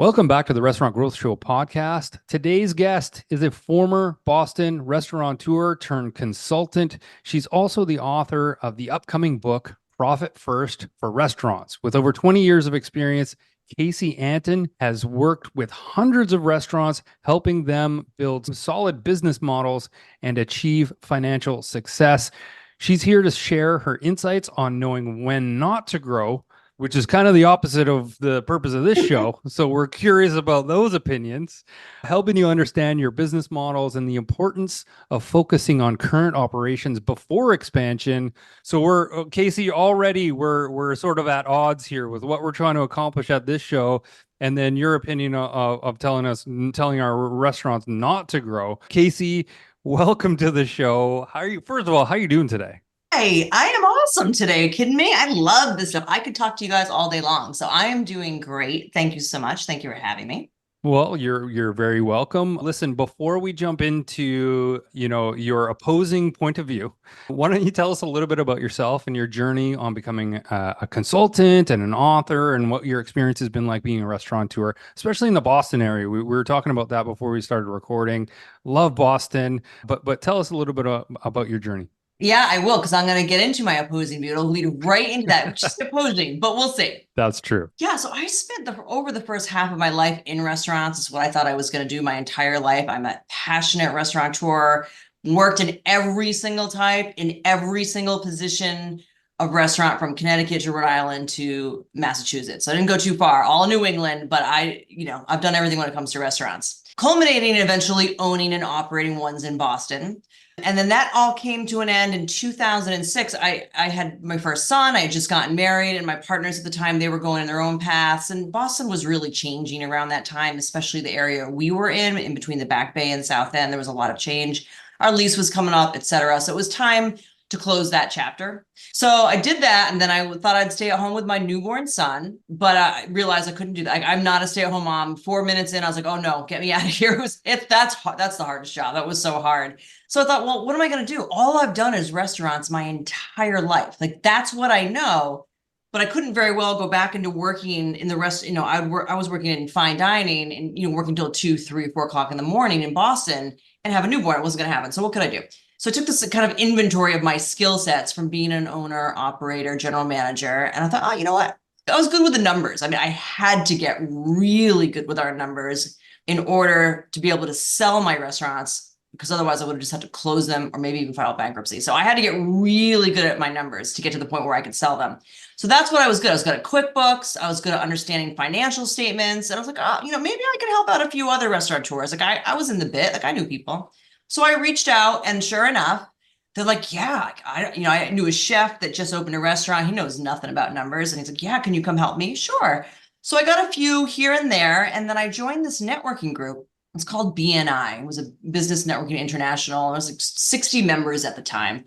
Welcome back to the Restaurant Growth Show podcast. Today's guest is a former Boston restaurateur turned consultant. She's also the author of the upcoming book, Profit First for Restaurants. With over 20 years of experience, Kasey Anton has worked with hundreds of restaurants, helping them build solid business models and achieve financial success. She's here to share her insights on knowing when not to grow, which is kind of the opposite of the purpose of this show. So we're curious about those opinions, helping you understand your business models and the importance of focusing on current operations before expansion. So Kasey, already we're sort of at odds here with what we're trying to accomplish at this show. And then your opinion of telling our restaurants not to grow. Kasey, welcome to the show. First of all, how are you doing today? Hey, I am awesome today. Are you kidding me? I love this stuff. I could talk to you guys all day long. So I am doing great. Thank you so much. Thank you for having me. Well, you're very welcome. Listen, before we jump into, your opposing point of view, why don't you tell us a little bit about yourself and your journey on becoming a consultant and an author, and what your experience has been like being a restaurateur, especially in the Boston area. We were talking about that before we started recording. Love Boston, but tell us a little bit about your journey. Yeah, I will, because I'm going to get into my opposing view. It'll lead right into that, which is opposing, but we'll see. That's true. Yeah, so I spent over the first half of my life in restaurants. It's what I thought I was going to do my entire life. I'm a passionate restaurateur, worked in every single type, in every single position of restaurant, from Connecticut to Rhode Island to Massachusetts. So I didn't go too far, all New England, but I've done everything when it comes to restaurants, culminating in eventually owning and operating ones in Boston. And then that all came to an end in 2006. I had my first son. I had just gotten married, and my partners at the time, they were going in their own paths. And Boston was really changing around that time, especially the area we were in between the Back Bay and South End. There was a lot of change. Our lease was coming up, et cetera. So it was time to close that chapter. So I did that, and then I thought I'd stay at home with my newborn son, but I realized I couldn't do that. I'm not a stay-at-home mom. 4 minutes in, I was like, oh no, get me out of here. That's the hardest job. That was so hard. So I thought, well, what am I going to do? All I've done is restaurants my entire life. Like, that's what I know. But I couldn't very well go back into working in the rest. I was working in fine dining and, working till 2, 3, 4 o'clock in the morning in Boston and have a newborn. It wasn't going to happen. So what could I do? So I took this kind of inventory of my skill sets from being an owner, operator, general manager. And I thought, oh, you know what? I was good with the numbers. I mean, I had to get really good with our numbers in order to be able to sell my restaurants, because otherwise I would have just had to close them or maybe even file bankruptcy. So I had to get really good at my numbers to get to the point where I could sell them. So that's what I was good. I was good at QuickBooks. I was good at understanding financial statements. And I was like, oh, maybe I can help out a few other restaurateurs. Like I was in the bit, like I knew people. So I reached out, and sure enough, they're like, yeah, I knew a chef that just opened a restaurant. He knows nothing about numbers. And he's like, yeah, can you come help me? Sure. So I got a few here and there. And then I joined this networking group. It's called BNI. It was a Business Networking International. It was like 60 members at the time,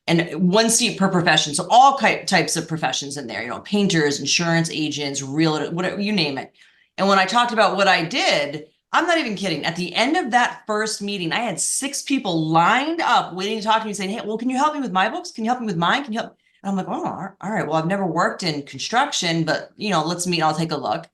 and 1 seat per profession. So all types of professions in there, painters, insurance agents, realtor, whatever, you name it. And when I talked about what I did, I'm not even kidding. At the end of that first meeting, I had 6 people lined up waiting to talk to me, saying, hey, well, can you help me with my books? Can you help me with mine? Can you help? And I'm like, oh, all right. Well, I've never worked in construction, but, let's meet. I'll take a look.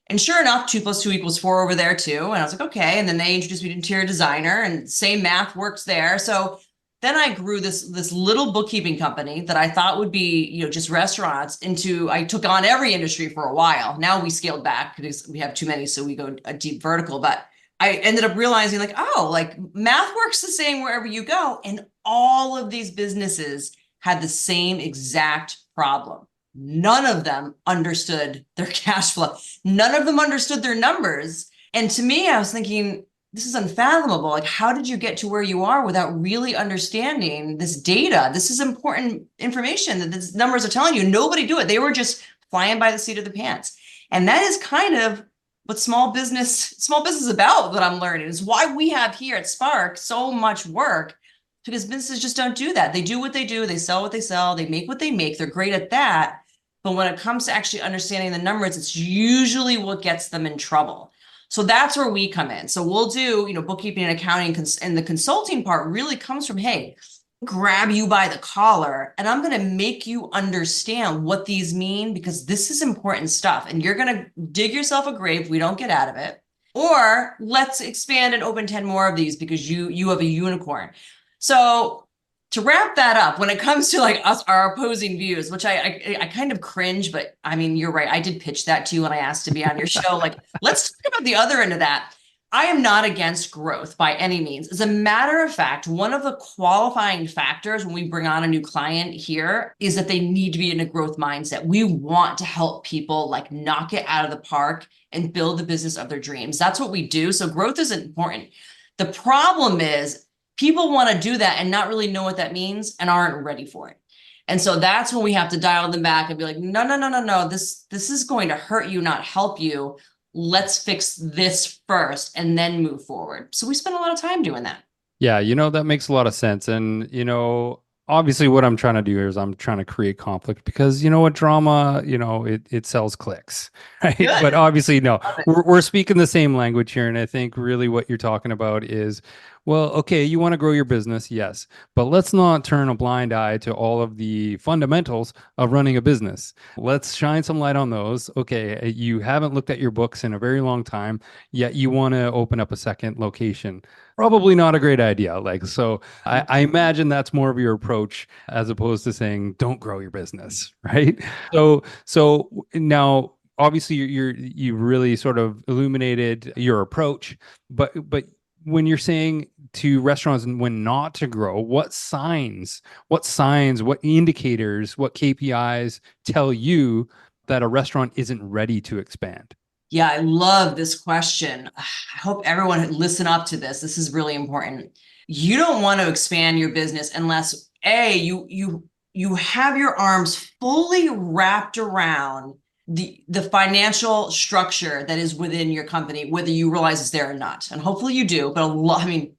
And sure enough, 2 + 2 = 4 over there too. And I was like, okay. And then they introduced me to interior designer, and same math works there. So then I grew this little bookkeeping company that I thought would be, just restaurants into, I took on every industry for a while. Now we scaled back because we have too many. So we go a deep vertical, but I ended up realizing like math works the same wherever you go. And all of these businesses had the same exact problem. None of them understood their cash flow. None of them understood their numbers. And to me, I was thinking, this is unfathomable. Like, how did you get to where you are without really understanding this data? This is important information that these numbers are telling you. Nobody do it. They were just flying by the seat of the pants. And that is kind of what small business is about, that I'm learning. Is why we have here at Spark so much work, because businesses just don't do that. They do what they do. They sell what they sell. They make what they make. They're great at that. But when it comes to actually understanding the numbers, it's usually what gets them in trouble. So that's where we come in. So we'll do, bookkeeping and accounting, and the consulting part really comes from, hey, grab you by the collar and I'm going to make you understand what these mean, because this is important stuff and you're going to dig yourself a grave if we don't get out of it. Or let's expand and open 10 more of these because you have a unicorn. So to wrap that up, when it comes to like us, our opposing views, which I kind of cringe, but I mean, you're right. I did pitch that to you when I asked to be on your show. Like, let's talk about the other end of that. I am not against growth by any means. As a matter of fact, one of the qualifying factors when we bring on a new client here is that they need to be in a growth mindset. We want to help people like knock it out of the park and build the business of their dreams. That's what we do. So growth is important. The problem is people want to do that and not really know what that means and aren't ready for it. And so that's when we have to dial them back and be like, no, this is going to hurt you, not help you. Let's fix this first and then move forward. So we spend a lot of time doing that. Yeah, that makes a lot of sense. And, obviously what I'm trying to do here is I'm trying to create conflict because what drama, it sells clicks, right? Good. But obviously, no, we're speaking the same language here. And I think really what you're talking about is, well, okay, you want to grow your business, yes, but let's not turn a blind eye to all of the fundamentals of running a business. Let's shine some light on those. Okay, you haven't looked at your books in a very long time, yet you want to open up a second location. Probably not a great idea. So I imagine that's more of your approach as opposed to saying, don't grow your business, right? So now obviously you really sort of illuminated your approach, but when you're saying to restaurants and when not to grow, what indicators, what KPIs tell you that a restaurant isn't ready to expand? Yeah, I love this question. I hope everyone listen up to this. This is really important. You don't want to expand your business unless you have your arms fully wrapped around the financial structure that is within your company, whether you realize it's there or not. And hopefully you do, but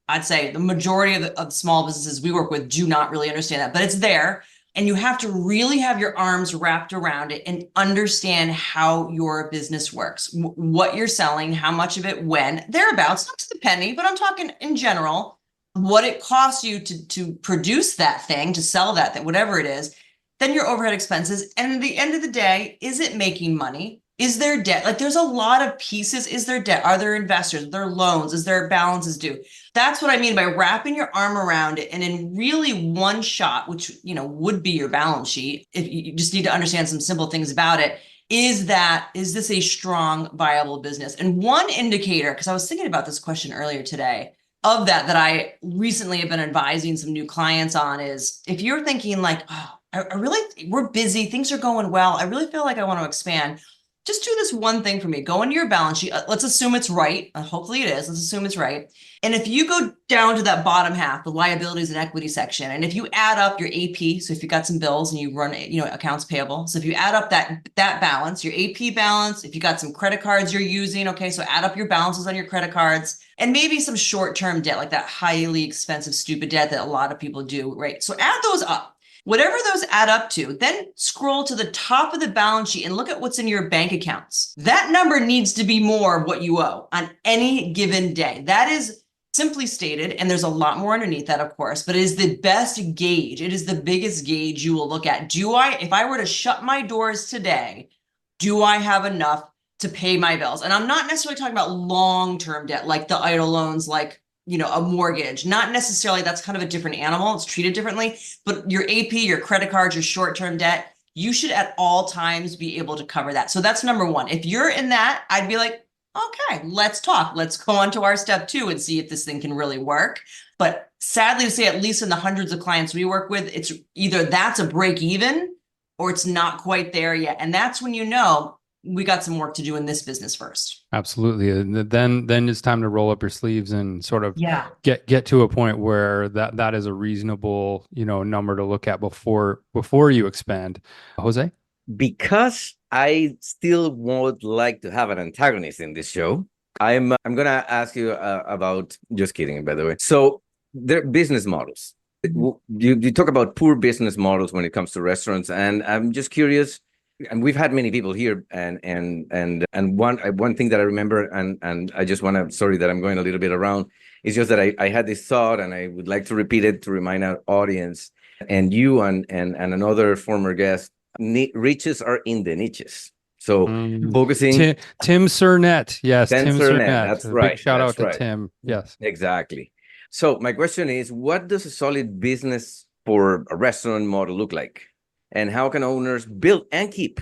I'd say the majority of the small businesses we work with do not really understand that, but it's there. And you have to really have your arms wrapped around it and understand how your business works, what you're selling, how much of it, when, thereabouts, not to the penny, but I'm talking in general, what it costs you to produce that thing, to sell that thing, whatever it is, then your overhead expenses. And at the end of the day, is it making money? Is there debt? Like there's a lot of pieces. Is there debt? Are there investors? Are there loans? Is there balances due? That's what I mean by wrapping your arm around it. And in really one shot, which, would be your balance sheet, if you just need to understand some simple things about it, is this a strong, viable business? And one indicator, because I was thinking about this question earlier today, of that I recently have been advising some new clients on is if you're thinking like, oh, we're busy, things are going well, I really feel like I want to expand. Just do this one thing for me. Go into your balance sheet. Let's assume it's right. Hopefully it is. Let's assume it's right. And if you go down to that bottom half, the liabilities and equity section, and if you add up your AP, so if you got some bills and you run, accounts payable. So if you add up that balance, your AP balance, if you got some credit cards you're using, okay, so add up your balances on your credit cards and maybe some short-term debt, like that highly expensive, stupid debt that a lot of people do, right? So add those up. Whatever those add up to, then scroll to the top of the balance sheet and look at what's in your bank accounts. That number needs to be more of what you owe on any given day. That is simply stated, and there's a lot more underneath that, of course, but it is the best gauge. It is the biggest gauge you will look at. If I were to shut my doors today, do I have enough to pay my bills? And I'm not necessarily talking about long-term debt, like the EIDL loans, like a mortgage, not necessarily. That's kind of a different animal. It's treated differently, but your AP, your credit cards, your short-term debt, you should at all times be able to cover that. So that's number one. If you're in that, I'd be like, okay, let's talk. Let's go on to our step 2 and see if this thing can really work. But sadly to say, at least in the hundreds of clients we work with, it's either that's a break even or it's not quite there yet. And that's when we got some work to do in this business first. Absolutely. And then it's time to roll up your sleeves and sort of get to a point where that is a reasonable, number to look at before you expand. Jose? Because I still would like to have an antagonist in this show, I'm going to ask you about, just kidding, by the way. So their business models. You talk about poor business models when it comes to restaurants. And I'm just curious, and we've had many people here, and one thing that I remember, and I just want to, sorry that I'm going a little bit around, is just that I had this thought, and I would like to repeat it to remind our audience, and you and another former guest, riches are in the niches. So focusing. Tim Cernett, yes, Tim Cernett. That's A right. Big shout out That's to right. Tim. Yes, exactly. So my question is, what does a solid business for a restaurant model look like? And how can owners build and keep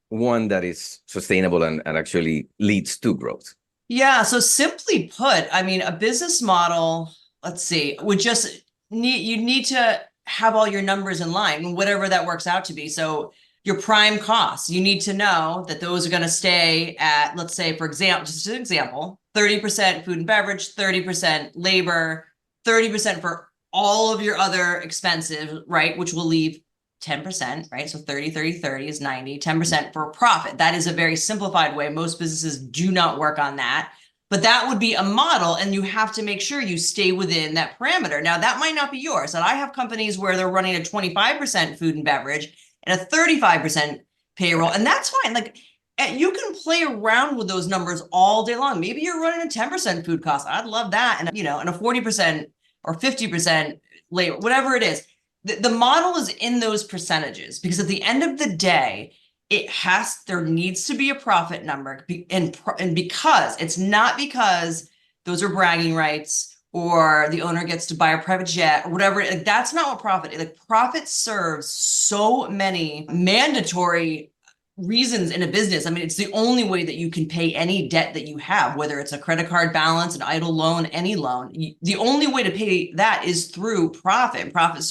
one that is sustainable and actually leads to growth? Yeah. So simply put, I mean, a business model, let's see, would just you need to have all your numbers in line, whatever that works out to be. So your prime costs, you need to know that those are going to stay at, let's say, for example, just an example, 30% food and beverage, 30% labor, 30% for all of your other expenses, right? Which will leave 10%, right? So 30, 30, 30 is 90, 10% for profit. That is a very simplified way. Most businesses do not work on that, but that would be a model, and you have to make sure you stay within that parameter. Now, that might not be yours. And I have companies where they're running a 25% food and beverage and a 35% payroll, and that's fine. Like, you can play around with those numbers all day long. Maybe you're running a 10% food cost. I'd love that. And, and a 40% or 50% labor, whatever it is. The model is in those percentages, because at the end of the day, there needs to be a profit number. And because it's not because those are bragging rights or the owner gets to buy a private jet or whatever. Like, that's not what profit is. Like, profit serves so many mandatory reasons in a business. I mean, it's the only way that you can pay any debt that you have, whether it's a credit card balance, an idle loan, any loan. The only way to pay that is through profit. Profit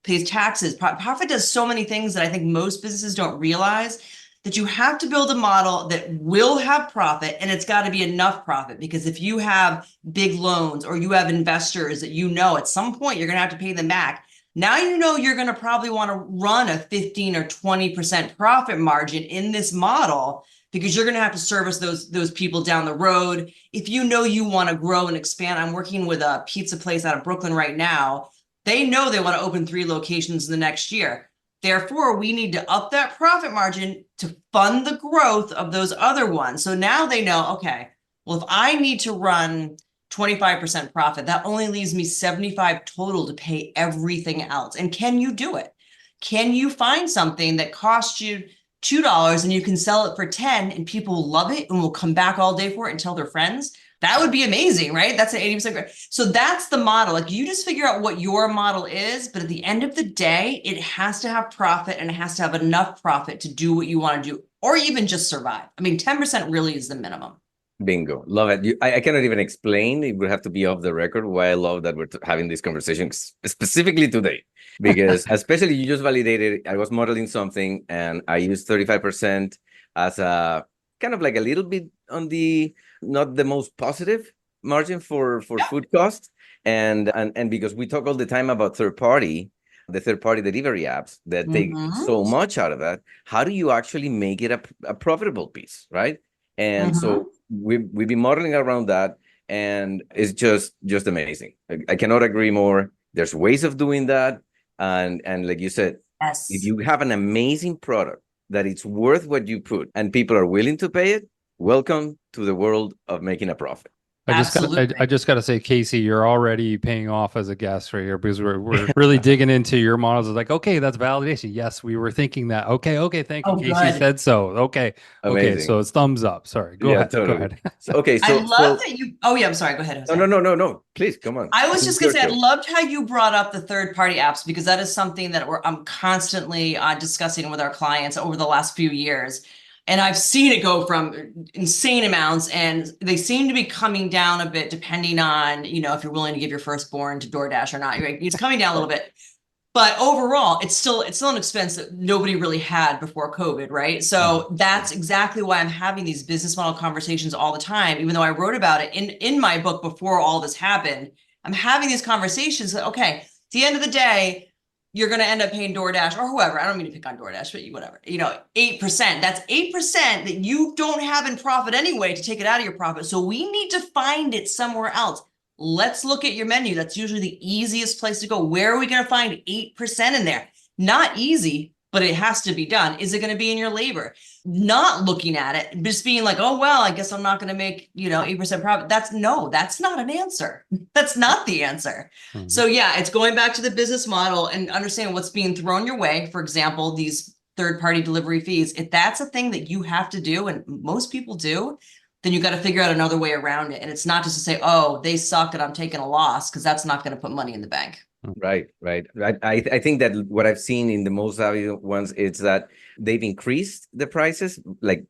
pays taxes. Profit does so many things that I think most businesses don't realize, that you have to build a model that will have profit, and it's got to be enough profit. Because if you have big loans or you have investors that at some point you're going to have to pay them back, now you're going to probably want to run a 15 or 20% profit margin in this model, because you're going to have to service those people down the road. If you want to grow and expand, I'm working with a pizza place out of Brooklyn right now. They know they want to open 3 locations in the next year. Therefore, we need to up that profit margin to fund the growth of those other ones. So now they know, okay, well, if I need to run 25% profit, that only leaves me 75 total to pay everything else. And can you do it? Can you find something that costs you $2 and you can sell it for 10 and people love it and will come back all day for it and tell their friends? That would be amazing, right? That's an 80% growth. So that's the model. Like, you just figure out what your model is, but at the end of the day, it has to have profit, and it has to have enough profit to do what you want to do, or even just survive. I mean, 10% really is the minimum. Bingo. Love it. I cannot even explain. It would have to be off the record why I love that we're having this conversation specifically today, because especially you just validated, I was modeling something and I used 35% as a kind of like a little bit on the not the most positive margin for food costs. And because we talk all the time about the third party delivery apps that take so much out of that, how do you actually make it a profitable piece, right? And so we've been modeling around that, and it's just amazing. I cannot agree more. There's ways of doing that, and like you said, yes, if you have an amazing product that it's worth what you put and people are willing to pay it, welcome to the world of making a profit. I just got to say, Kasey, you're already paying off as a guest right here, because we're really digging into your models. It's like, okay, that's validation. Yes, we were thinking that. Okay, thank you. Kasey said so. Okay, amazing. Okay, so it's thumbs up. Sorry, go ahead. Totally. Go ahead. I love that you. Oh yeah, I'm sorry. Go ahead. No. Please, come on. I was just gonna say, I loved how you brought up the third-party apps, because that is something that I'm constantly discussing with our clients over the last few years. And I've seen it go from insane amounts, and they seem to be coming down a bit depending on, if you're willing to give your firstborn to DoorDash or not. It's coming down a little bit, but overall, it's still an expense that nobody really had before COVID, right? So that's exactly why I'm having these business model conversations all the time. Even though I wrote about it in my book before all this happened, I'm having these conversations that, okay, at the end of the day, you're going to end up paying DoorDash or whoever. I don't mean to pick on DoorDash, but whatever, 8%. That's 8% that you don't have in profit anyway to take it out of your profit. So we need to find it somewhere else. Let's look at your menu. That's usually the easiest place to go. Where are we going to find 8% in there? Not easy, but it has to be done. Is it going to be in your labor? Not looking at it, just being like, oh, well, I guess I'm not going to make, 8% profit. That's not an answer. That's not the answer. Mhm. So yeah, it's going back to the business model and understanding what's being thrown your way. For example, these third-party delivery fees. If that's a thing that you have to do, and most people do, then you got to figure out another way around it. And it's not just to say, oh, they suck and I'm taking a loss, because that's not going to put money in the bank. Right. I think that what I've seen in the most valuable ones is that they've increased the prices like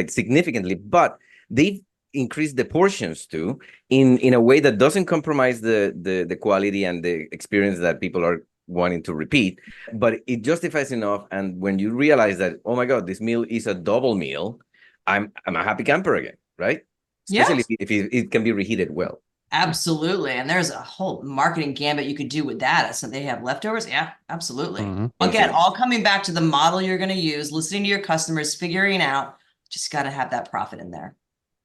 significantly, but they've increased the portions too in a way that doesn't compromise the quality and the experience that people are wanting to repeat, but it justifies enough. And when you realize that, oh my God, this meal is a double meal, I'm a happy camper again, right? Especially if it can be reheated well. Absolutely. And there's a whole marketing gambit you could do with that. So they have leftovers. Yeah, absolutely. Again, all coming back to the model you're going to use, listening to your customers, figuring out, just got to have that profit in there.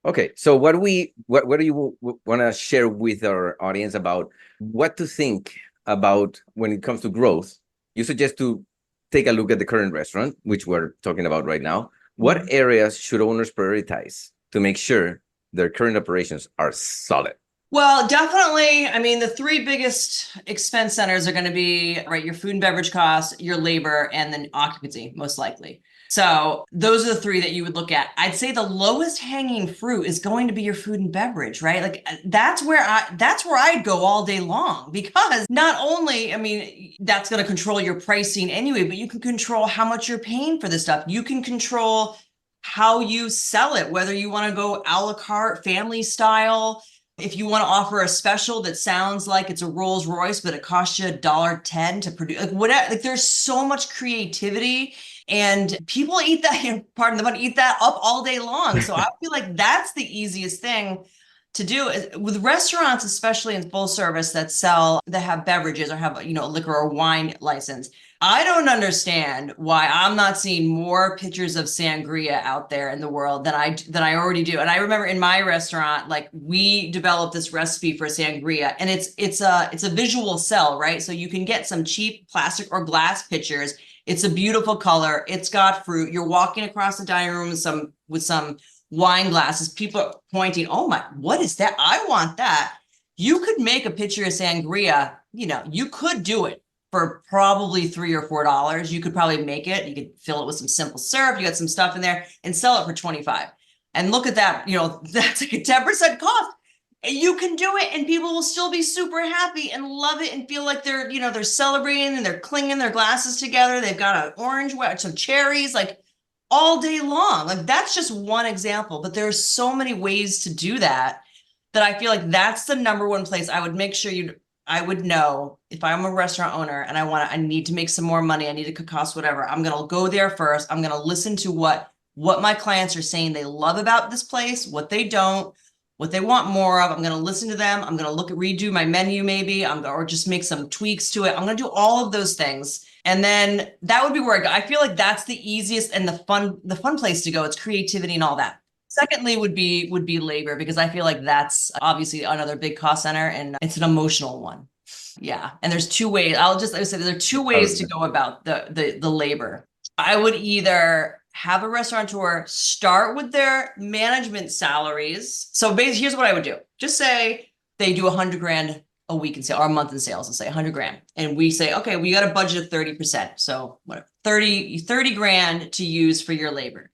Okay. So what do you want to share with our audience about what to think about when it comes to growth? You suggest to take a look at the current restaurant, which we're talking about right now. What areas should owners prioritize to make sure their current operations are solid? Well, definitely. I mean, the three biggest expense centers are going to be, right, your food and beverage costs, your labor, and then occupancy, most likely. So those are the three that you would look at. I'd say the lowest hanging fruit is going to be your food and beverage, right? Like that's where I'd go all day long, because not only, I mean, that's going to control your pricing anyway, but you can control how much you're paying for this stuff. You can control how you sell it, whether you want to go a la carte, family style. If you want to offer a special that sounds like it's a Rolls Royce, but it costs you $1.10 to produce, like whatever, like there's so much creativity, and people eat that, pardon the pun, eat that up all day long. So I feel like that's the easiest thing to do with restaurants, especially in full service that have beverages or have, a liquor or wine license. I don't understand why I'm not seeing more pictures of sangria out there in the world than I already do. And I remember in my restaurant, like we developed this recipe for sangria, and it's a visual sell, right? So you can get some cheap plastic or glass pitchers. It's a beautiful color. It's got fruit. You're walking across the dining room with some wine glasses. People are pointing, oh my, what is that? I want that. You could make a pitcher of sangria. You could do it for probably $3 or $4. You could probably make it. You could fill it with some simple syrup. You got some stuff in there and sell it for $25. And look at that. That's like a 10% cost. And you can do it, and people will still be super happy and love it and feel like they're celebrating and they're clinging their glasses together. They've got an orange, some cherries, like all day long. Like that's just one example, but there's so many ways to do that I feel like that's the number one place I would make sure I would know if I'm a restaurant owner and I need to make some more money. I need to cut costs, whatever. I'm going to go there first. I'm going to listen to what my clients are saying they love about this place, what they don't, what they want more of. I'm going to listen to them. I'm going to redo my menu maybe, or just make some tweaks to it. I'm going to do all of those things. And then that would be where I go. I feel like that's the easiest and the fun place to go. It's creativity and all that. Secondly would be labor, because I feel like that's obviously another big cost center, and it's an emotional one. Yeah. And there's two ways. I would say there are two ways to go about the labor. I would either have a restaurateur start with their management salaries. So basically, here's what I would do. Just say they do $100,000 a week in sales or a month in sales, and say $100,000. And we say, okay, we got a budget of 30%. So what, 30 grand to use for your labor.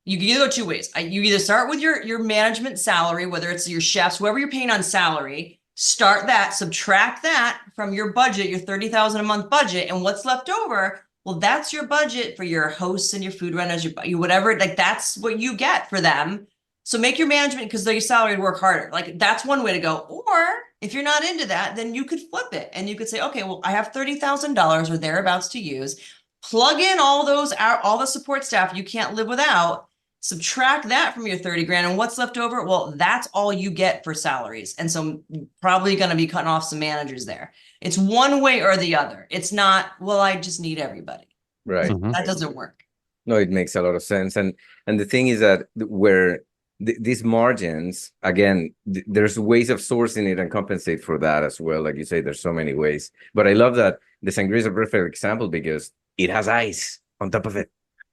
You can either go two ways. You either start with your management salary, whether it's your chefs, whoever you're paying on salary, start that, subtract that from your budget, your $30,000 a month budget, and what's left over, well, that's your budget for your hosts and your food runners, your whatever, like that's what you get for them. So make your management, because your salary would work harder. Like that's one way to go. Or if you're not into that, then you could flip it and you could say, okay, well, I have $30,000 or thereabouts to use. Plug in all the support staff you can't live without. Subtract that from your 30 grand, and what's left over? Well, that's all you get for salaries. And so probably going to be cutting off some managers there. It's one way or the other. It's not, well, I just need everybody. Right. That doesn't work. No, it makes a lot of sense. And the thing is that where these margins, again, there's ways of sourcing it and compensate for that as well. Like you say, there's so many ways. But I love that the sangria is a perfect example, because it has ice on top of it.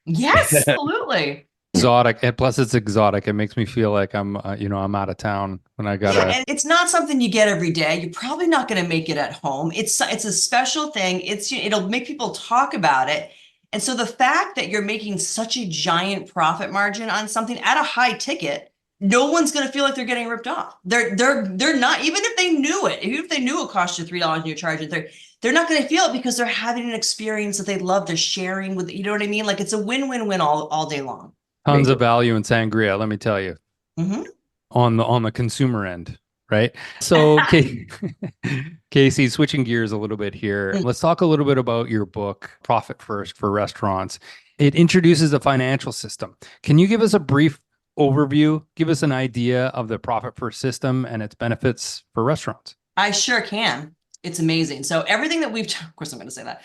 Yes, absolutely. Exotic. And plus it's exotic. It makes me feel like I'm, I'm out of town when I Yeah, gotta. and it's not something you get every day. You're probably not going to make it at home. It's a special thing. It'll make people talk about it. And so the fact that you're making such a giant profit margin on something at a high ticket, no one's going to feel like they're getting ripped off. They're not, even if they knew it, even if they knew it cost you $3 and you're charging they're not going to feel it because they're having an experience that they love. They're sharing with, you know what I mean? Like it's a win-win-win all day long. Tons of Bingo. value in sangria, let me tell you, Mhm. on the consumer end, right? So, Kasey, switching gears a little bit here, let's talk a little bit about your book, Profit First for Restaurants. It introduces a financial system. Can you give us a brief overview? Give us an idea of the Profit First system and its benefits for restaurants. I sure can. It's amazing. So everything that of course I'm going to say that,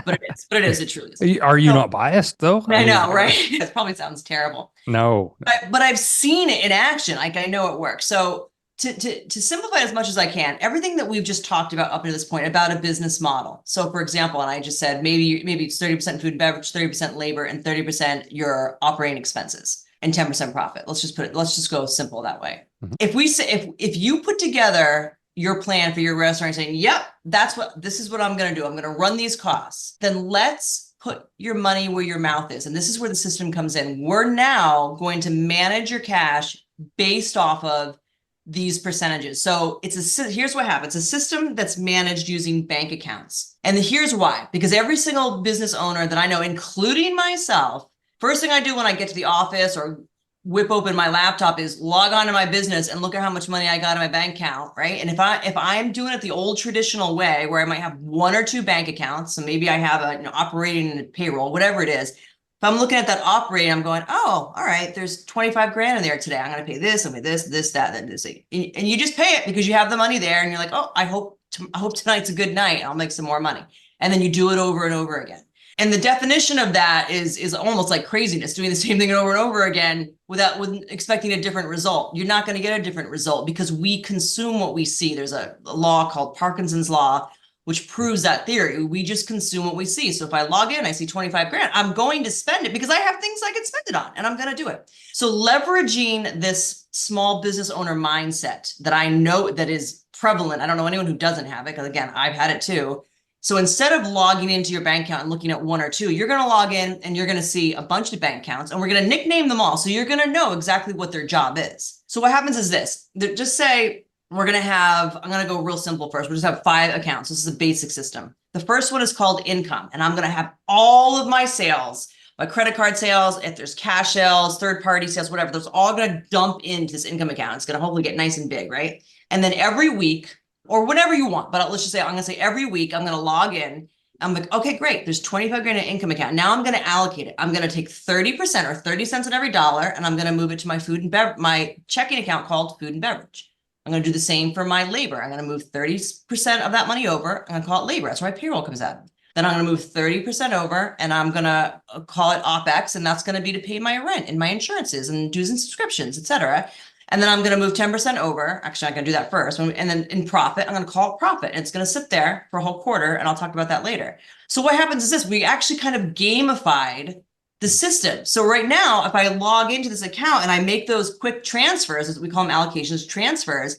but it truly is. Are you So- not biased though? I know, right? It probably sounds terrible, No. but I've seen it in action. Like I know it works. So to simplify as much as I can, everything that we've just talked about up to this point about a business model. So for example, and I just said, maybe it's 30% food and beverage, 30% labor, and 30% your operating expenses and 10% profit. Let's just go simple that way. Mhm. If you put together your plan for your restaurant saying, yep, this is what I'm going to do. I'm going to run these costs. Then let's put your money where your mouth is. And this is where the system comes in. We're now going to manage your cash based off of these percentages. So here's what happens. A system that's managed using bank accounts. And here's why, because every single business owner that I know, including myself, first thing I do when I get to the office or whip open my laptop is log on to my business and look at how much money I got in my bank account, right? And if I'm doing it the old traditional way where I might have one or two bank accounts, so maybe I have a operating and payroll, whatever it is. If I'm looking at that operating, I'm going, oh, all right, there's 25 grand in there today. I'm going to pay this, I'm going to pay this, that, and this. And you just pay it because you have the money there and you're like, oh, I hope tonight's a good night. I'll make some more money. And then you do it over and over again. And the definition of that is almost like craziness, doing the same thing over and over again with expecting a different result. You're not going to get a different result because we consume what we see. There's a law called Parkinson's law, which proves that theory. We just consume what we see. So if I log in, I see 25 grand, I'm going to spend it because I have things I can spend it on and I'm going to do it. So leveraging this small business owner mindset that I know that is prevalent. I don't know anyone who doesn't have it because again, I've had it too. So instead of logging into your bank account and looking at one or two, you're going to log in and you're going to see a bunch of bank accounts and we're going to nickname them all. So you're going to know exactly what their job is. So what happens is this, just say I'm going to go real simple first. We'll just have 5 accounts. This is a basic system. The first one is called income. And I'm going to have all of my sales, my credit card sales, if there's cash sales, third party sales, whatever, those all going to dump into this income account. It's going to hopefully get nice and big, right? And then every week, or whenever you want, but let's just say, I'm going to say every week I'm going to log in. I'm like, okay, great. There's 25 grand in income account. Now I'm going to allocate it. I'm going to take 30% or 30 cents on every dollar, and I'm going to move it to my food and beverage, my checking account called food and beverage. I'm going to do the same for my labor. I'm going to move 30% of that money over. I'm going to call it labor. That's where my payroll comes out. Then I'm going to move 30% over and I'm going to call it OPEX. And that's going to be to pay my rent and my insurances and dues and subscriptions, et cetera. And then I'm going to move 10% over. Actually, I'm going to do that first. And then in profit, I'm going to call it profit. And it's going to sit there for a whole quarter. And I'll talk about that later. So what happens is this, we actually kind of gamified the system. So right now, if I log into this account and I make those quick transfers, as we call them allocations, transfers,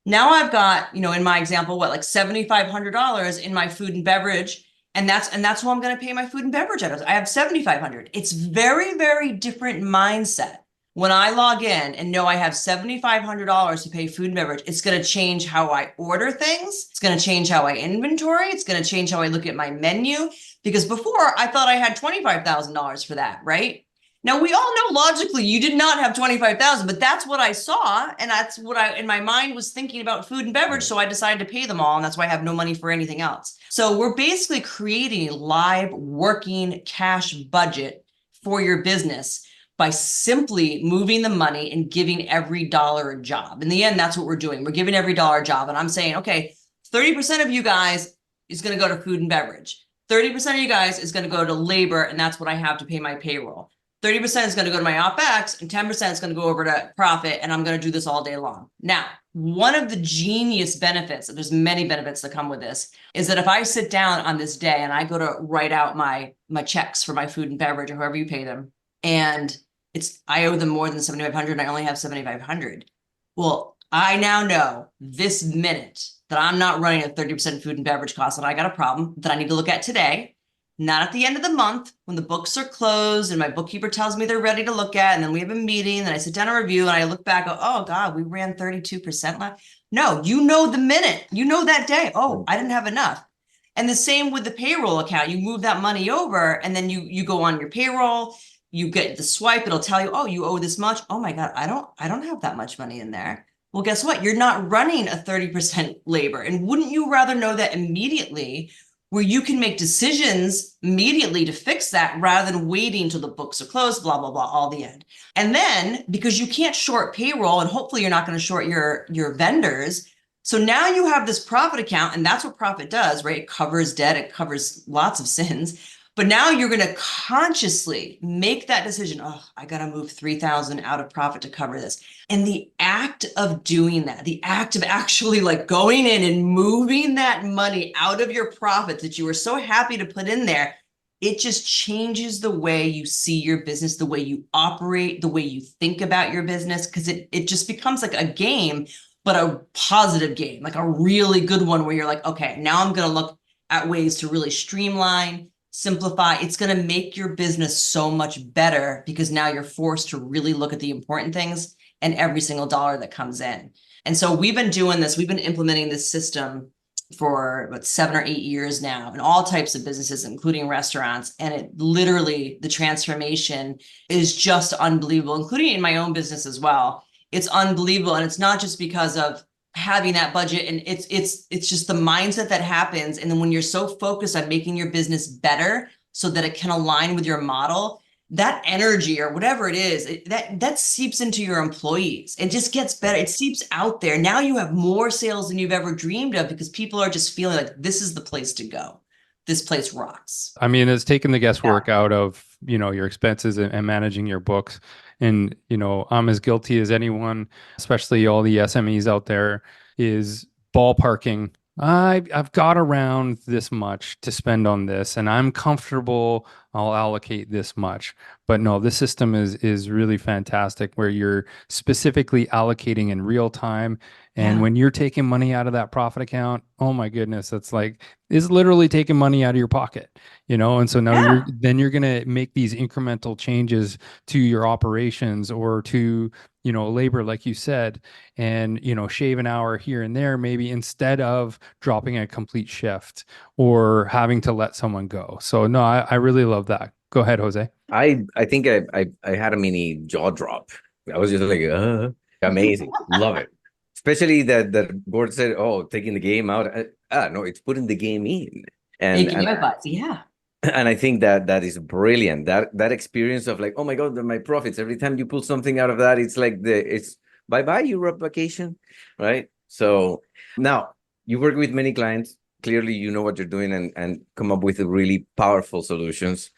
now I've got, in my example, like $7,500 in my food and beverage. And that's who I'm going to pay my food and beverage out of. I have $7,500. It's very, very different mindset. When I log in and know I have $7,500 to pay food and beverage, it's going to change how I order things. It's going to change how I inventory. It's going to change how I look at my menu. Because before I thought I had $25,000 for that, right? Now we all know logically you did not have 25,000, but that's what I saw. And that's what I, in my mind, was thinking about food and beverage. So I decided to pay them all. And that's why I have no money for anything else. So we're basically creating a live working cash budget for your business by simply moving the money and giving every dollar a job. In the end, that's what we're doing. We're giving every dollar a job. And I'm saying, okay, 30% of you guys is going to go to food and beverage. 30% of you guys is going to go to labor. And that's what I have to pay my payroll. 30% is going to go to my OpEx and 10% is going to go over to profit. And I'm going to do this all day long. Now, one of the genius benefits, and there's many benefits that come with this, is that if I sit down on this day and I go to write out my checks for my food and beverage or whoever you pay them, and I owe them more than 7,500 and I only have 7,500. Well, I now know this minute that I'm not running a 30% food and beverage cost and I got a problem that I need to look at today. Not at the end of the month when the books are closed and my bookkeeper tells me they're ready to look at, and then we have a meeting and I sit down and review and I look back, oh God, we ran 32% left. No, you know the minute, you know that day, oh, I didn't have enough. And the same with the payroll account. You move that money over and then you go on your payroll, you get the swipe, it'll tell you, oh, you owe this much. Oh my God, I don't have that much money in there. Well, guess what? You're not running a 30% labor. And wouldn't you rather know that immediately, where you can make decisions immediately to fix that rather than waiting until the books are closed, blah, blah, blah, all the end. And then because you can't short payroll and hopefully you're not going to short your vendors. So now you have this profit account and that's what profit does, right? It covers debt, it covers lots of sins. But now you're going to consciously make that decision. Oh, I got to move 3,000 out of profit to cover this. And the act of doing that, the act of actually like going in and moving that money out of your profit that you were so happy to put in there, it just changes the way you see your business, the way you operate, the way you think about your business, because it just becomes like a game, but a positive game, like a really good one where you're like, okay, now I'm going to look at ways to really streamline, simplify. It's going to make your business so much better because now you're forced to really look at the important things and every single dollar that comes in. And so we've been doing this. We've been implementing this system for about 7 or 8 years now in all types of businesses, including restaurants. And it literally, the transformation is just unbelievable, including in my own business as well. It's unbelievable. And it's not just because of having that budget, and it's just the mindset that happens. And then when you're so focused on making your business better so that it can align with your model, that energy or whatever it is, that seeps into your employees. It just gets better. It seeps out there. Now you have more sales than you've ever dreamed of because people are just feeling like this is the place to go. This place rocks. I mean, it's taking the guesswork out of, your expenses and managing your books. And, I'm as guilty as anyone, especially all the SMEs out there, is ballparking. I've got around this much to spend on this and I'm comfortable. I'll allocate this much. But no, this system is really fantastic where you're specifically allocating in real time. And when you're taking money out of that profit account, oh my goodness, it's literally taking money out of your pocket, and so now you're going to make these incremental changes to your operations or to, labor, like you said, and, shave an hour here and there, maybe instead of dropping a complete shift or having to let someone go. So no, I really love that. Go ahead, Jose. I think I had a mini jaw drop. I was just like, amazing. Love it. Especially that board said, oh, taking the game out. No, it's putting the game in. And I think that is brilliant. That experience of like, oh my God, my profits. Every time you pull something out of that, it's like it's bye-bye Europe vacation, right? So now you work with many clients. Clearly, you know what you're doing and come up with really powerful solutions.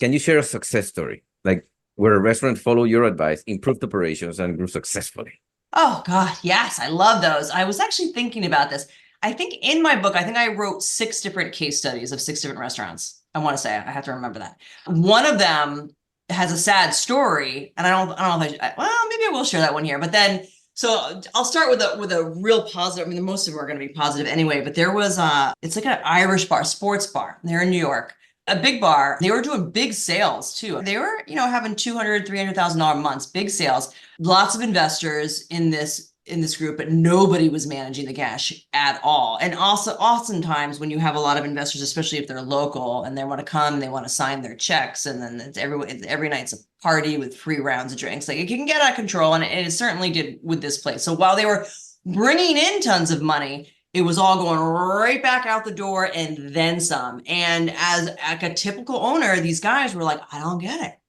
Can you share a success story? Like where a restaurant followed your advice, improved operations, and grew successfully? Oh God, yes, I love those. I was actually thinking about this. I think in my book, I wrote 6 different case studies of 6 different restaurants. I want to say, I have to remember that. One of them has a sad story, and I don't know if maybe I will share that one here. But then, so I'll start with a real positive. I mean, most of them are going to be positive anyway. But there was it's like an Irish bar, sports bar. They're in New York. A big bar. They were doing big sales too. They were, having $200,000, $300,000 months, big sales. Lots of investors in this group, but nobody was managing the cash at all. And also, oftentimes when you have a lot of investors, especially if they're local and they want to come and they want to sign their checks, and then it's every night's a party with free rounds of drinks. Like it can get out of control, and it certainly did with this place. So while they were bringing in tons of money, it was all going right back out the door and then some. And as like a typical owner, these guys were like, I don't get it.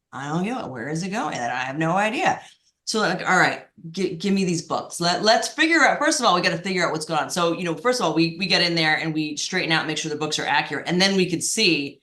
Where is it going? And I have no idea. So like, all right, give me these books. Let's figure out, first of all, we got to figure out what's going on. So, first of all, we get in there and we straighten out, make sure the books are accurate. And then we could see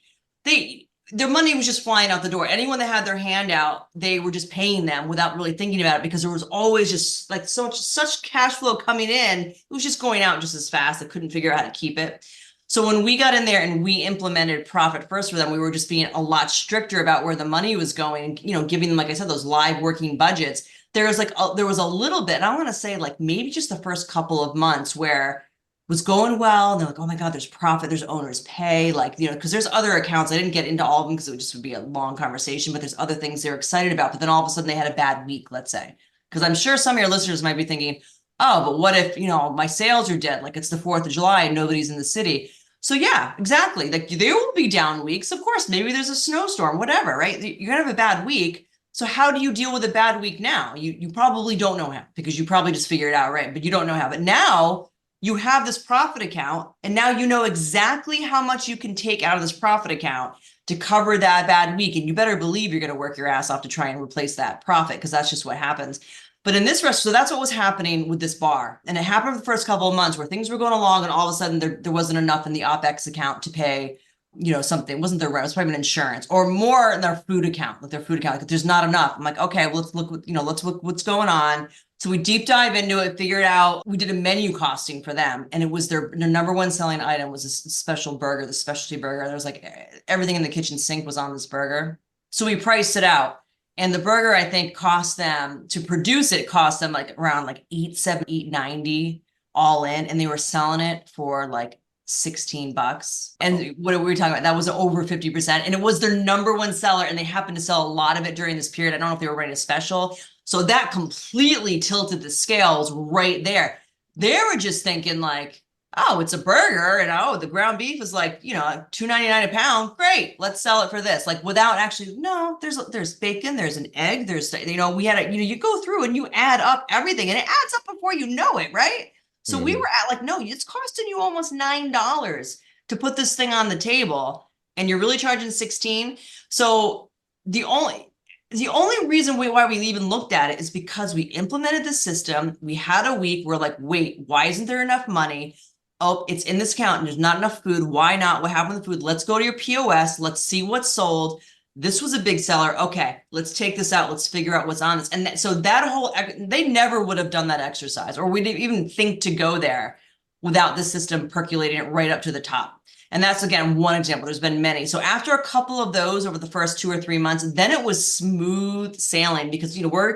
their money was just flying out the door. Anyone that had their hand out, they were just paying them without really thinking about it, because there was always just like such cash flow coming in. It was just going out just as fast. They couldn't figure out how to keep it. So when we got in there and we implemented profit first for them, we were just being a lot stricter about where the money was going, and, you know, giving them, like I said, those live working budgets. There was a little bit, and I want to say like maybe just the first couple of months where was going well. And they're like, oh my God, there's profit, there's owner's pay. Like, you know, because there's other accounts. I didn't get into all of them because it would be a long conversation, but there's other things they're excited about. But then all of a sudden they had a bad week, let's say. Because I'm sure some of your listeners might be thinking, oh, but what if, you know, my sales are dead? Like it's the 4th of July and nobody's in the city. So yeah, exactly. Like there will be down weeks. Of course, maybe there's a snowstorm, whatever, right? You're gonna have a bad week. So how do you deal with a bad week now? You probably don't know how, because you probably just figure it out, right? But you don't know how. But now you have this profit account, and now you know exactly how much you can take out of this profit account to cover that bad week. And you better believe you're going to work your ass off to try and replace that profit, because that's just what happens. But in this restaurant, so that's what was happening with this bar. And it happened for the first couple of months where things were going along, and all of a sudden there wasn't enough in the OpEx account to pay, you know, something. It wasn't their rent, it was probably an insurance, or more in their food account, like there's not enough. I'm like, okay, well, let's look what's going on. So we deep dive into it, figured out, we did a menu costing for them. And it was their number one selling item was a special burger, the specialty burger. There was like everything in the kitchen sink was on this burger. So we priced it out. And the burger, I think, cost them to produce it, cost them like around like $8.90 all in. And they were selling it for like $16. And what we were talking about, that was over 50%. And it was their number one seller. And they happened to sell a lot of it during this period. I don't know if they were running a special. So that completely tilted the scales right there. They were just thinking like, oh, it's a burger, and oh, the ground beef is like, you know, $2.99 a pound. Great, let's sell it for this. Like without actually, no, there's bacon, there's an egg, there's, you know, we had a, you know, you go through and you add up everything, and it adds up before you know it, right? So we were at like, no, it's costing you almost $9 to put this thing on the table, and you're really charging 16. So the only reason why we even looked at it is because we implemented the system. We had a week. We're like, wait, why isn't there enough money? Oh, it's in this account and there's not enough food. Why not? What happened to the food? Let's go to your POS. Let's see what's sold. This was a big seller. Okay, let's take this out. Let's figure out what's on this. And so that whole, they never would have done that exercise, or we didn't even think to go there without the system percolating it right up to the top. And that's, again, one example. There's been many. So after a couple of those over the first 2 or 3 months, then it was smooth sailing, because, you know,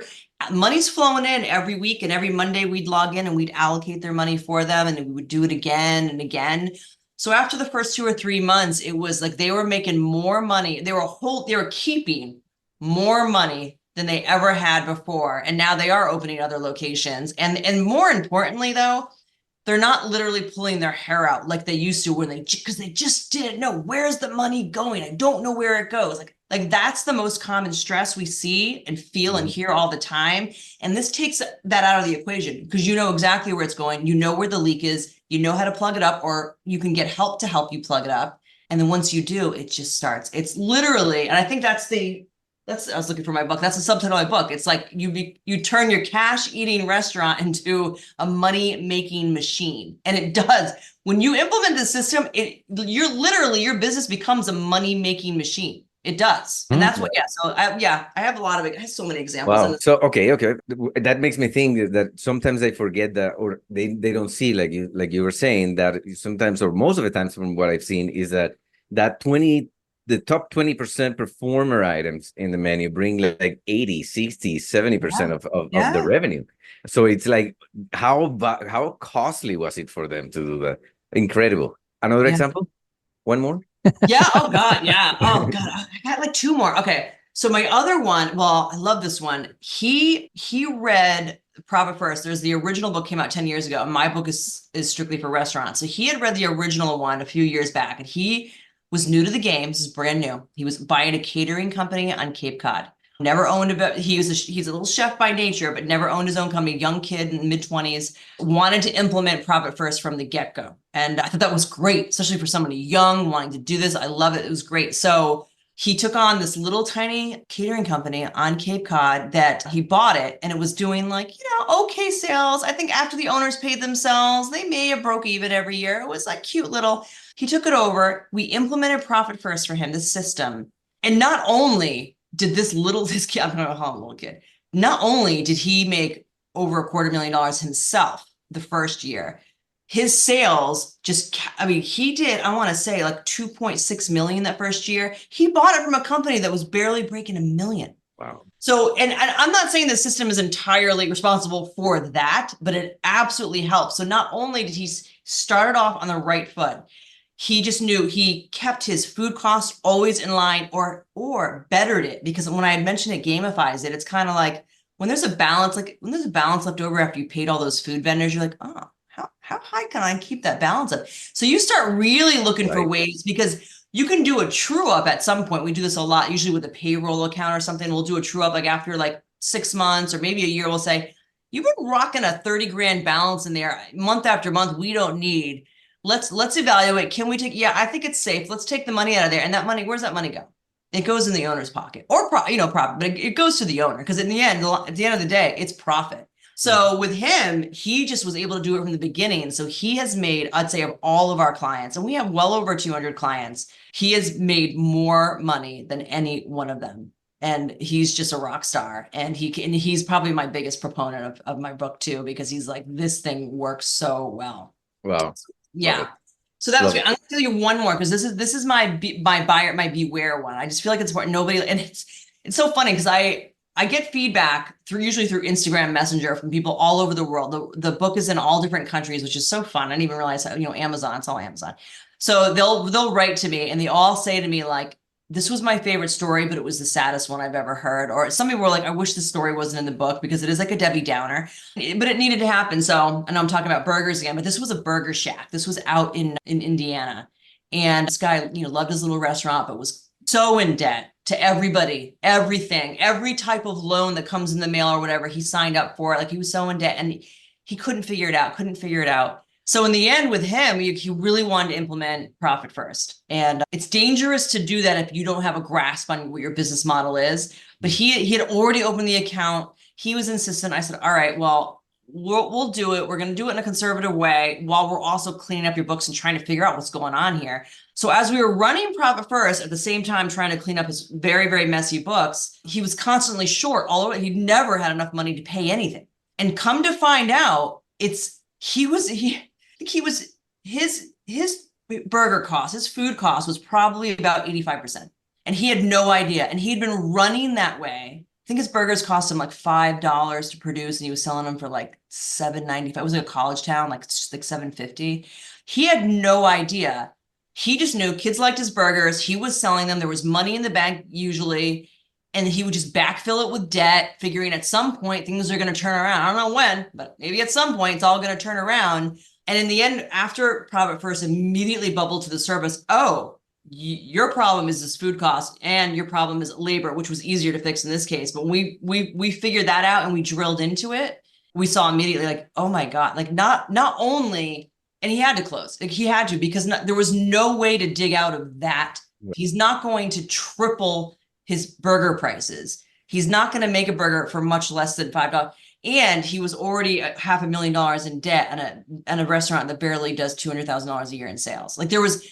money's flowing in every week, and every Monday we'd log in and we'd allocate their money for them, and we would do it again and again. So after the first 2 or 3 months, it was like they were making more money. They were keeping more money than they ever had before. And now they are opening other locations. And more importantly, though, they're not literally pulling their hair out like they used to, because they just didn't know, where's the money going? I don't know where it goes. Like that's the most common stress we see and feel and hear all the time. And this takes that out of the equation, because you know exactly where it's going. You know where the leak is, you know how to plug it up, or you can get help to help you plug it up. And then once you do, it just starts. It's literally, and I think I was looking for my book. That's the subtitle of my book. It's like you turn your cash eating restaurant into a money making machine. And it does. When you implement the system, your business becomes a money making machine. It does. And that's what, I have a lot of it. I have so many examples. Wow. So, okay. That makes me think that sometimes they forget that, or they don't see, like you were saying, that sometimes, or most of the times from what I've seen, is that the top 20% performer items in the menu bring like 80, 60, 70% of the revenue. So it's like, how costly was it for them to do that? Incredible. Another example? One more? Yeah. Oh God. Yeah. Oh God. I got like 2 more. Okay. So my other one, well, I love this one. He read Profit First. There's the original book, came out 10 years ago. And my book is strictly for restaurants. So he had read the original one a few years back, and he was new to the game. This is brand new. He was buying a catering company on Cape Cod. Never owned he's a little chef by nature, but never owned his own company. Young kid in mid-20s, wanted to implement Profit First from the get-go. And I thought that was great, especially for somebody young wanting to do this. I love it. It was great. So he took on this little tiny catering company on Cape Cod that he bought it, and it was doing like, okay sales. I think after the owners paid themselves, they may have broke even every year. It was like cute little, he took it over. We implemented Profit First for him, the system. And not only did this kid, I don't know how little kid, not only did he make over $250,000 himself the first year, his sales he did, I want to say like 2.6 million that first year. He bought it from a company that was barely breaking $1 million. Wow. So, and I'm not saying the system is entirely responsible for that, but it absolutely helps. So not only did he start off on the right foot, he just knew he kept his food costs always in line or bettered it. Because when I had mentioned it gamifies it, it's kind of like when there's a balance left over after you paid all those food vendors, you're like, oh, how high can I keep that balance up? So you start really looking for ways, because you can do a true up at some point. We do this a lot, usually with a payroll account or something. We'll do a true up like after like 6 months or maybe a year. We'll say, you've been rocking a 30 grand balance in there month after month. We don't need. Let's evaluate. Can we take? Yeah, I think it's safe. Let's take the money out of there. And that money, where's that money go? It goes in the owner's pocket or profit, but it goes to the owner, because at the end of the day, it's profit. So with him, he just was able to do it from the beginning. So he has made, I'd say, of all of our clients, and we have well over 200 clients, he has made more money than any one of them. And he's just a rock star. And he's probably my biggest proponent of my book too, because he's like, this thing works so well. Wow. Yeah. So that was good. I'm gonna tell you one more, because this is my beware one. I just feel like it's important. And it's so funny because I get feedback usually through Instagram Messenger from people all over the world. The book is in all different countries, which is so fun. I didn't even realize how, Amazon, it's all Amazon. So they'll write to me and they all say to me like, this was my favorite story, but it was the saddest one I've ever heard. Or some people were like, I wish the story wasn't in the book, because it is like a Debbie Downer, but it needed to happen. So, I know I'm talking about burgers again, but this was a burger shack. This was out in Indiana. And this guy, loved his little restaurant, but was so in debt to everybody, everything, every type of loan that comes in the mail or whatever, he signed up for. Like, he was so in debt and he couldn't figure it out. So in the end with him, he really wanted to implement profit first. And it's dangerous to do that if you don't have a grasp on what your business model is. But he had already opened the account. He was insistent. I said, all right, well, we'll do it. We're going to do it in a conservative way while we're also cleaning up your books and trying to figure out what's going on here. So as we were running Profit First, at the same time trying to clean up his very, very messy books, he was constantly short all over. He'd never had enough money to pay anything. And come to find out, his burger cost, his food cost was probably about 85%. And he had no idea. And he'd been running that way. I think his burgers cost him like $5 to produce, and he was selling them for like $7.95. It was like a college town, like $7.50. He had no idea. He just knew kids liked his burgers. He was selling them. There was money in the bank usually, and he would just backfill it with debt, figuring at some point things are going to turn around. I don't know when, but maybe at some point it's all going to turn around. And in the end, after Profit First immediately bubbled to the surface, your problem is this food cost and your problem is labor, which was easier to fix in this case. But we figured that out and we drilled into it. We saw immediately like, oh my God, like not only, and he had to close, like he had to, because there was no way to dig out of that. He's not going to triple his burger prices. He's not going to make a burger for much less than $5. And he was already $500,000 in debt at a restaurant that barely does $200,000 a year in sales. Like there was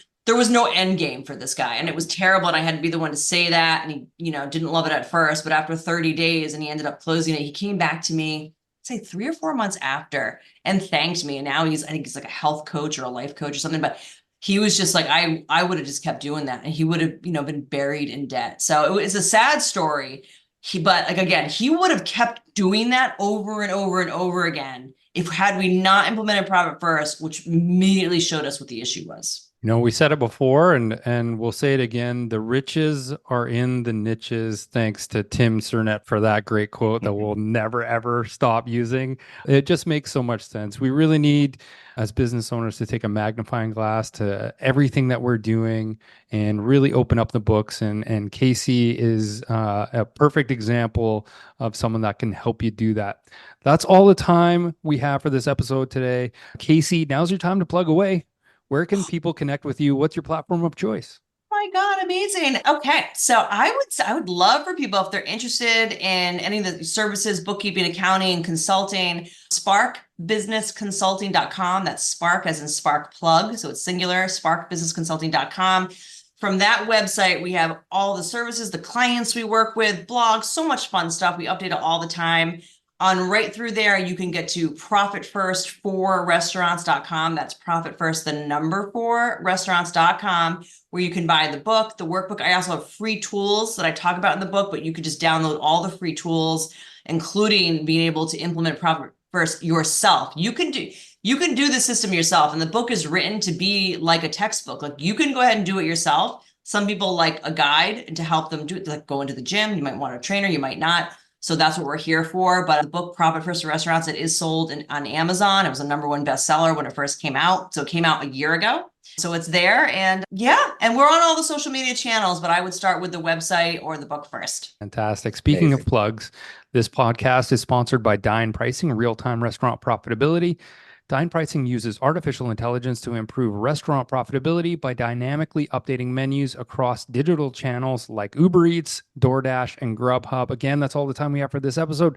no end game for this guy, and it was terrible. And I had to be the one to say that. And he, didn't love it at first, but after 30 days and he ended up closing it, he came back to me, say 3 or 4 months after, and thanked me. And now I think he's like a health coach or a life coach or something, but he was just like, I would have just kept doing that. And he would have, been buried in debt. So it was a sad story. But like, again, he would have kept doing that over and over and over again had we not implemented Profit First, which immediately showed us what the issue was. We said it before and we'll say it again. The riches are in the niches. Thanks to Tim Cernett for that great quote that we'll never, ever stop using. It just makes so much sense. We really need, as business owners, to take a magnifying glass to everything that we're doing and really open up the books. And Kasey is a perfect example of someone that can help you do that. That's all the time we have for this episode today. Kasey, now's your time to plug away. Where can people connect with you? What's your platform of choice? My God, amazing. Okay. So I would love for people, if they're interested in any of the services, bookkeeping, accounting, consulting, sparkbusinessconsulting.com. That's Spark as in spark plug. So it's singular, sparkbusinessconsulting.com. from that website, we have all the services, the clients we work with, blogs, so much fun stuff. We update it all the time. On right through there, you can get to profitfirst4restaurants.com. That's profitfirst, the number 4restaurants.com, where you can buy the book, the workbook. I also have free tools that I talk about in the book, but you could just download all the free tools, including being able to implement Profit First yourself. You can do the system yourself. And the book is written to be like a textbook. Like you can go ahead and do it yourself. Some people like a guide and to help them do it, like go into the gym. You might want a trainer, you might not. So that's what we're here for. But the book, Profit First Restaurants, it is sold on Amazon. It was a #1 bestseller when it first came out. So it came out a year ago. So it's there. And yeah, and we're on all the social media channels, but I would start with the website or the book first. Fantastic. Speaking of plugs, this podcast is sponsored by Dine Pricing, real-time restaurant profitability. Dine Pricing uses artificial intelligence to improve restaurant profitability by dynamically updating menus across digital channels like Uber Eats, DoorDash, and Grubhub. Again, that's all the time we have for this episode.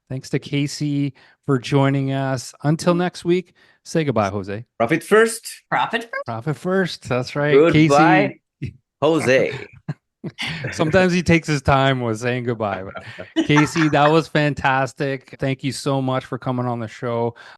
Thanks to Kasey for joining us. Until next week, say goodbye, Jose. Profit first. Profit first. Profit first. That's right. Goodbye, Kasey. Jose. Sometimes he takes his time with saying goodbye. But Kasey, that was fantastic. Thank you so much for coming on the show.